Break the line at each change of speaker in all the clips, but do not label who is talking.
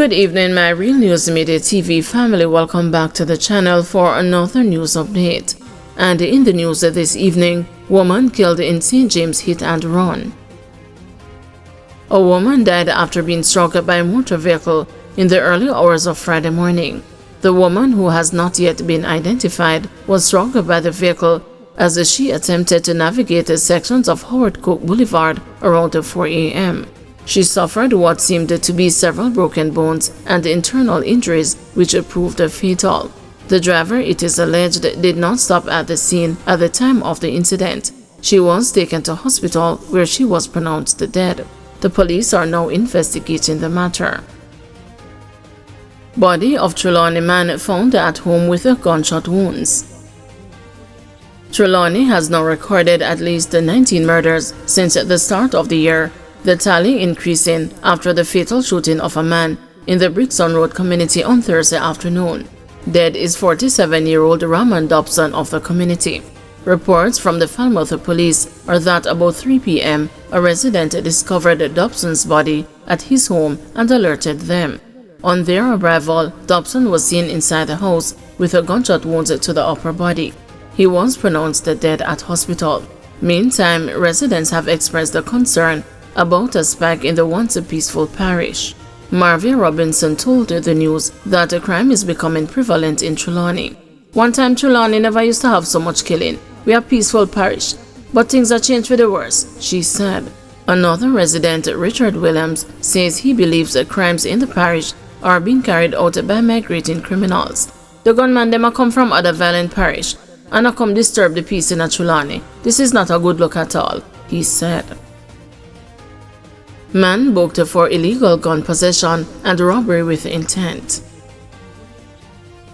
Good evening, my Real News Midday TV family. Welcome back to the channel for another news update. And in the news this evening, woman killed in St. James hit and run. A woman died after being struck by a motor vehicle in the early hours of Friday morning. The woman, who has not yet been identified, was struck by the vehicle as she attempted to navigate sections of Howard Cook Boulevard around 4 a.m. She suffered what seemed to be several broken bones and internal injuries, which proved fatal. The driver, it is alleged, did not stop at the scene at the time of the incident. She was taken to hospital, where she was pronounced dead. The police are now investigating the matter. Body of Trelawny man found at home with gunshot wounds. Trelawny has now recorded at least 19 murders since the start of the year, the tally increasing after the fatal shooting of a man in the Brixton Road community on Thursday afternoon. Dead is 47-year-old Raman Dobson of the community. Reports from the Falmouth police are that about 3 p.m., a resident discovered Dobson's body at his home and alerted them. On their arrival, Dobson was seen inside the house with gunshot wounds to the upper body. He was pronounced dead at hospital. Meantime, residents have expressed a concern about a spike in the once peaceful parish. Marvin Robinson told the news that crime is becoming prevalent in Trelawny. One time Trelawny never used to have so much killing. We are a peaceful parish, but things are changed for the worse, she said. Another resident, Richard Williams, says he believes that crimes in the parish are being carried out by migrating criminals. The gunman them come from other violent parish and come disturb the peace in Trelawny. This is not a good look at all, he said. Man booked for illegal gun possession and robbery with intent.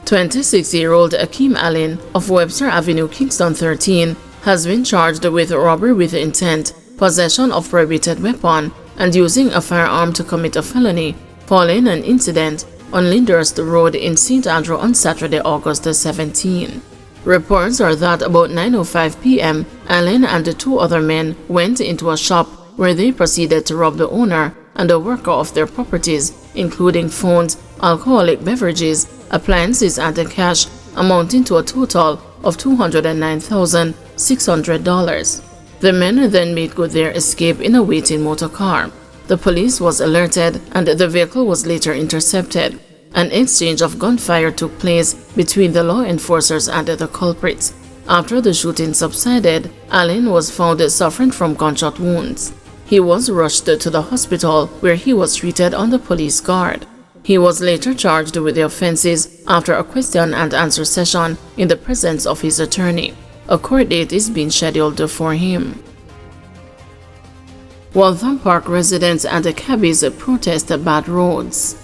26-year-old Akeem Allen of Webster Avenue, Kingston 13, has been charged with robbery with intent, possession of prohibited weapon, and using a firearm to commit a felony following an incident on Lyndhurst Road in St. Andrew on Saturday, August 17. Reports are that about 9:05 p.m., Allen and the two other men went into a shop where they proceeded to rob the owner and a worker of their properties, including phones, alcoholic beverages, appliances, and cash, amounting to a total of $209,600. The men then made good their escape in a waiting motor car. The police was alerted and the vehicle was later intercepted. An exchange of gunfire took place between the law enforcers and the culprits. After the shooting subsided, Allen was found suffering from gunshot wounds. He was rushed to the hospital, where he was treated under police guard. He was later charged with the offenses after a question and answer session in the presence of his attorney. A court date is being scheduled for him. Waltham Park residents and the cabbies protest bad roads.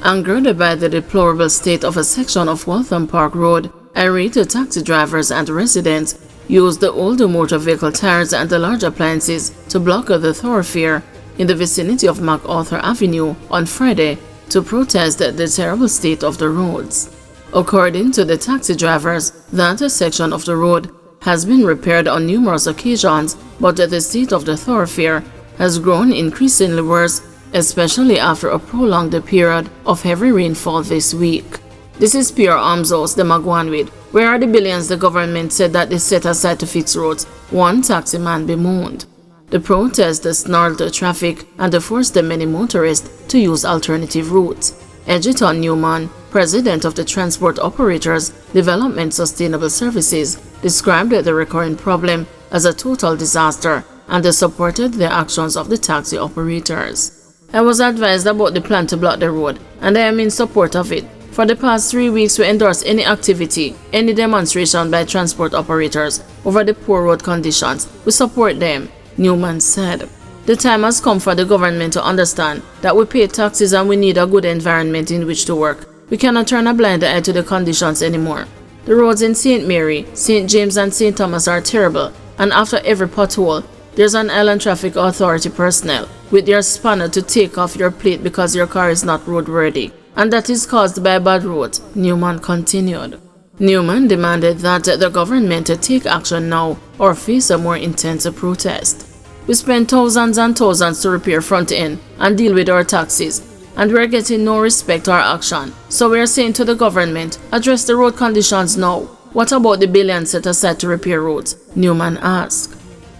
Angered by the deplorable state of a section of Waltham Park Road, irate taxi drivers and residents used the old motor vehicle tires and the large appliances to block the thoroughfare in the vicinity of MacArthur Avenue on Friday to protest the terrible state of the roads. According to the taxi drivers, that section of the road has been repaired on numerous occasions, but the state of the thoroughfare has grown increasingly worse, especially after a prolonged period of heavy rainfall this week. This is pure arms house the Magwan with. Where are the billions the government said that they set aside to fix roads? One taxi man bemoaned. The protest snarled traffic and forced many motorists to use alternative routes. Edgerton Newman, president of the Transport Operators Development Sustainable Services, described the recurring problem as a total disaster and supported the actions of the taxi operators. I was advised about the plan to block the road, and I am in support of it. For the past 3 weeks, we endorse any activity, any demonstration by transport operators over the poor road conditions. We support them, Newman said. The time has come for the government to understand that we pay taxes and we need a good environment in which to work. We cannot turn a blind eye to the conditions anymore. The roads in St. Mary, St. James, and St. Thomas are terrible, and after every pothole, there's an Island Traffic Authority personnel with their spanner to take off your plate because your car is not roadworthy. And that is caused by bad roads, Newman continued. Newman demanded that the government take action now or face a more intense protest. We spend thousands and thousands to repair front end and deal with our taxes. and we're getting no respect or action. So we're saying to the government, address the road conditions now. What about the billions set aside to repair roads? Newman asked.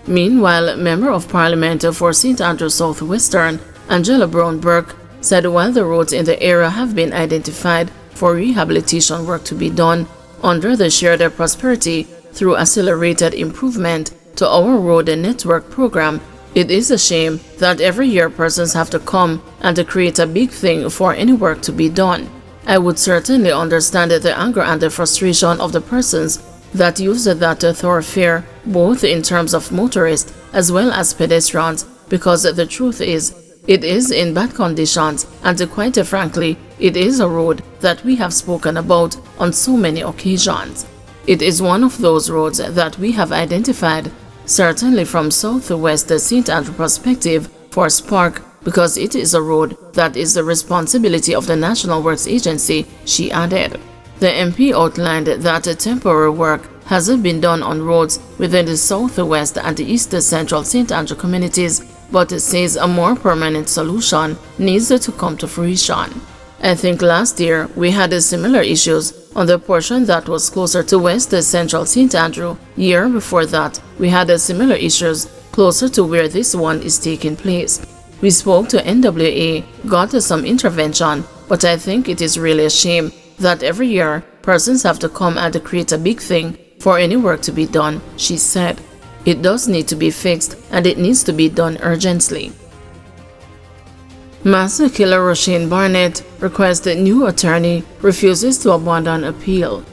Meanwhile, Member of Parliament for St. Andrew Southwestern, Angela Brown-Burke, said while the roads in the area have been identified for rehabilitation work to be done under the Shared Prosperity through accelerated improvement to our road network program, it is a shame that every year persons have to come and create a big thing for any work to be done. I would certainly understand the anger and the frustration of the persons that use that thoroughfare, both in terms of motorists as well as pedestrians, because the truth is, it is in bad conditions, and quite frankly, it is a road that we have spoken about on so many occasions. It is one of those roads that we have identified, certainly from southwest St. Andrew perspective, for Spark, because it is a road that is the responsibility of the National Works Agency, she added. The MP outlined that temporary work has been done on roads within the southwest and east central St. Andrew communities, but says a more permanent solution needs to come to fruition. I think last year we had similar issues on the portion that was closer to west central St. Andrew. Year before that, we had similar issues closer to where this one is taking place. We spoke to NWA, got some intervention, but I think it is really a shame that every year persons have to come and create a big thing for any work to be done, she said. It does need to be fixed, and it needs to be done urgently. Mass killer Roshane Barnett requests a new attorney, refuses to abandon appeal.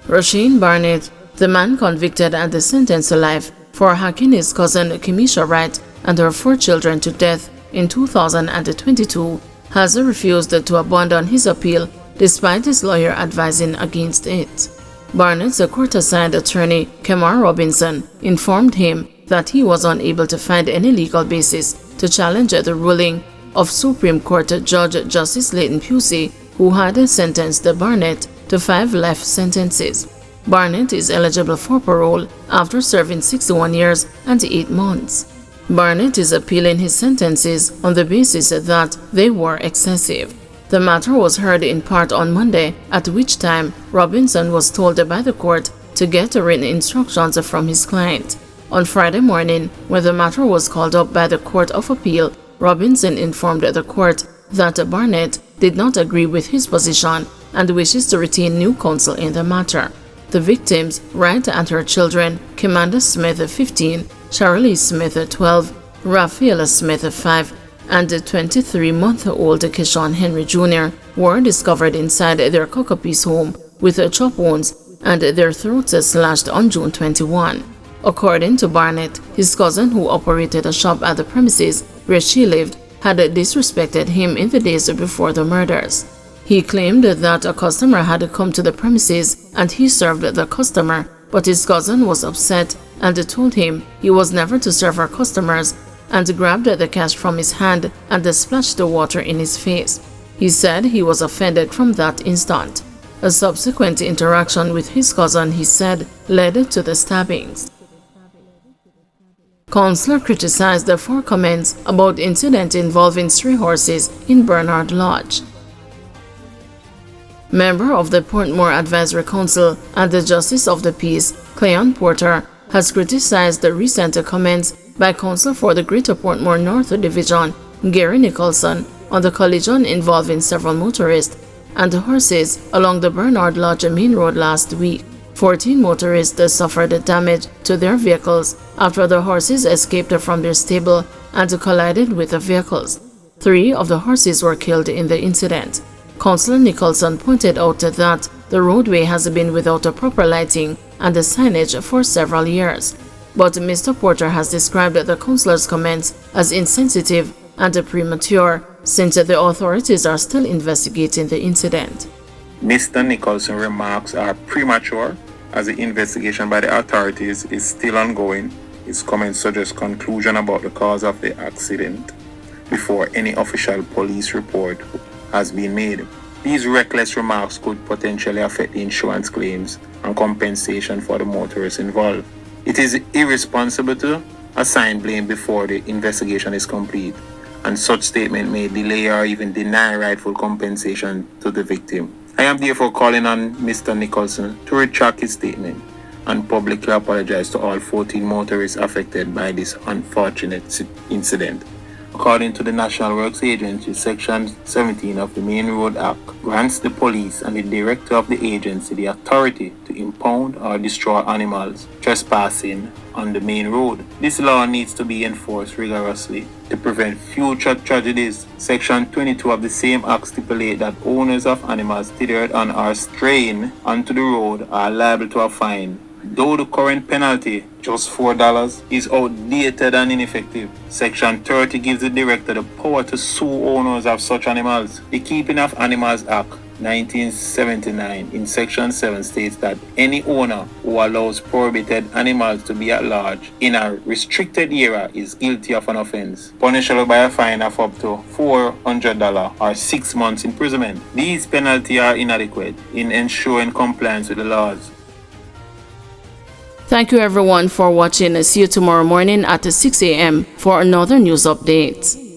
Roshane Barnett, the man convicted and sentenced to life for hacking his cousin Kimisha Wright and her 4 children to death in 2022, has refused to abandon his appeal despite his lawyer advising against it. Barnett's court-assigned attorney, Kemar Robinson, informed him that he was unable to find any legal basis to challenge the ruling of Supreme Court Judge Justice Leighton Pusey, who had sentenced Barnett to 5 life sentences. Barnett is eligible for parole after serving 61 years and 8 months. Barnett is appealing his sentences on the basis that they were excessive. The matter was heard in part on Monday, at which time Robinson was told by the court to get written instructions from his client. On Friday morning, when the matter was called up by the Court of Appeal, Robinson informed the court that Barnett did not agree with his position and wishes to retain new counsel in the matter. The victims, Wright and her children, Kimanda Smith, 15, Shirley Smith, 12, Raphael Smith, 5, and 23-month-old Keshawn Henry Jr. were discovered inside their Cockapiece home with chop wounds and their throats slashed on June 21. According to Barnett, his cousin, who operated a shop at the premises where she lived, had disrespected him in the days before the murders. He claimed that a customer had come to the premises and he served the customer, but his cousin was upset and told him he was never to serve her customers, and grabbed the cash from his hand and splashed the water in his face. He said he was offended from that instant. A subsequent interaction with his cousin, he said, led to the stabbings. Counselor criticized the 4 comments about incident involving stray horses in Bernard Lodge. Member of the Portmore Advisory Council and the Justice of the Peace, Cleon Porter, has criticized the recent comments by counsel for the Greater Portmore North Division, Gary Nicholson, on the collision involving several motorists and horses along the Bernard Lodge main road last week. 14 motorists suffered damage to their vehicles after the horses escaped from their stable and collided with the vehicles. 3 of the horses were killed in the incident. Councillor Nicholson pointed out that the roadway has been without a proper lighting and signage for several years. But Mr. Porter has described the councillor's comments as insensitive and premature, since the authorities are still investigating the incident.
Mr. Nicholson's remarks are premature, as the investigation by the authorities is still ongoing. His comments suggest conclusion about the cause of the accident before any official police report has been made. These reckless remarks could potentially affect the insurance claims and compensation for the motorists involved. It is irresponsible to assign blame before the investigation is complete, and such statement may delay or even deny rightful compensation to the victim. I am therefore calling on Mr. Nicholson to retract his statement and publicly apologize to all 14 motorists affected by this unfortunate incident. According to the National Works Agency, Section 17 of the Main Road Act grants the police and the director of the agency the authority to impound or destroy animals trespassing on the main road. This law needs to be enforced rigorously to prevent future tragedies. Section 22 of the same Act stipulates that owners of animals tethered on or straying onto the road are liable to a fine. Though the current penalty, just $4, is outdated and ineffective, Section 30 gives the director the power to sue owners of such animals. The Keeping of Animals Act 1979 in Section 7 states that any owner who allows prohibited animals to be at large in a restricted area is guilty of an offense, punishable by a fine of up to $400 or 6 months imprisonment. These penalties are inadequate in ensuring compliance with the laws.
Thank you everyone for watching. See you tomorrow morning at 6 a.m. for another news update.